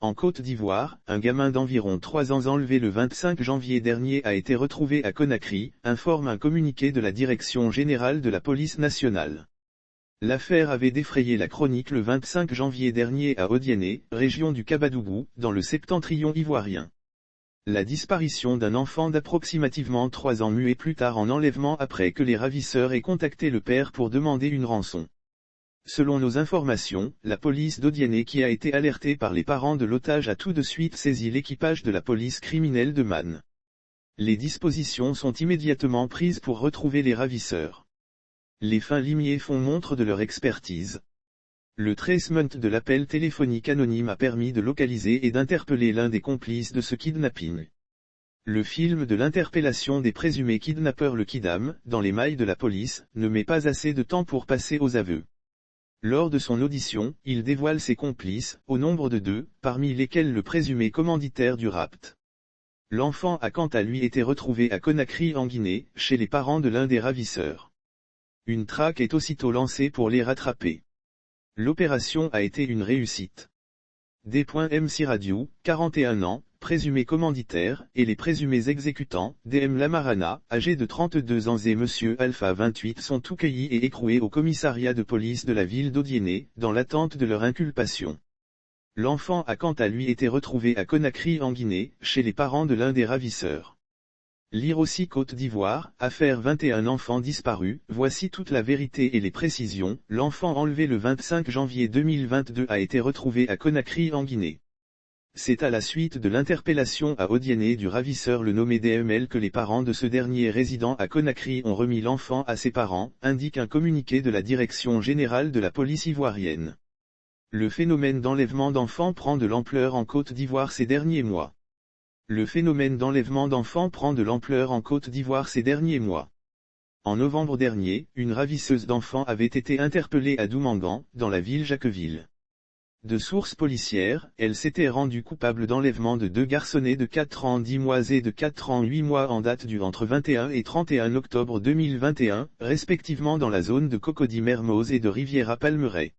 En Côte d'Ivoire, un gamin d'environ 3 ans enlevé le 25 janvier dernier a été retrouvé à Conakry, informe un communiqué de la Direction générale de la police nationale. L'affaire avait défrayé la chronique le 25 janvier dernier à Odiéné, région du Kabadougou, dans le septentrion ivoirien. La disparition d'un enfant d'approximativement 3 ans muet plus tard en enlèvement après que les ravisseurs aient contacté le père pour demander une rançon. Selon nos informations, la police d'Odiéné qui a été alertée par les parents de l'otage a tout de suite saisi l'équipage de la police criminelle de Man. Les dispositions sont immédiatement prises pour retrouver les ravisseurs. Les fins limiers font montre de leur expertise. Le tracement de l'appel téléphonique anonyme a permis de localiser et d'interpeller l'un des complices de ce kidnapping. Le film de l'interpellation des présumés kidnappeurs le Kidam, dans les mailles de la police, ne met pas assez de temps pour passer aux aveux. Lors de son audition, il dévoile ses complices, au nombre de 2, parmi lesquels le présumé commanditaire du rapt. L'enfant a quant à lui été retrouvé à Conakry en Guinée, chez les parents de l'un des ravisseurs. Une traque est aussitôt lancée pour les rattraper. L'opération a été une réussite. D.MC Radio, 41 ans, présumé commanditaire, et les présumés exécutants, DM Lamarana, âgé de 32 ans et Monsieur Alpha 28 sont tout cueillis et écroués au commissariat de police de la ville d'Odiéné, dans l'attente de leur inculpation. L'enfant a quant à lui été retrouvé à Conakry en Guinée, chez les parents de l'un des ravisseurs. Lire aussi Côte d'Ivoire, affaire 21 enfants disparus, voici toute la vérité et les précisions. L'enfant enlevé le 25 janvier 2022 a été retrouvé à Conakry en Guinée. C'est à la suite de l'interpellation à Odiéné du ravisseur le nommé DML que les parents de ce dernier résidant à Conakry ont remis l'enfant à ses parents, indique un communiqué de la Direction générale de la police ivoirienne. Le phénomène d'enlèvement d'enfants prend de l'ampleur en Côte d'Ivoire ces derniers mois. Le phénomène d'enlèvement d'enfants prend de l'ampleur en Côte d'Ivoire ces derniers mois. En novembre dernier, une ravisseuse d'enfants avait été interpellée à Doumangan, dans la ville Jacqueville. De sources policières, elle s'était rendue coupable d'enlèvement de 2 garçonnets de 4 ans 10 mois et de 4 ans 8 mois en date du entre 21 et 31 octobre 2021, respectivement dans la zone de Cocody-Mermoz et de Riviera-Palmeraie.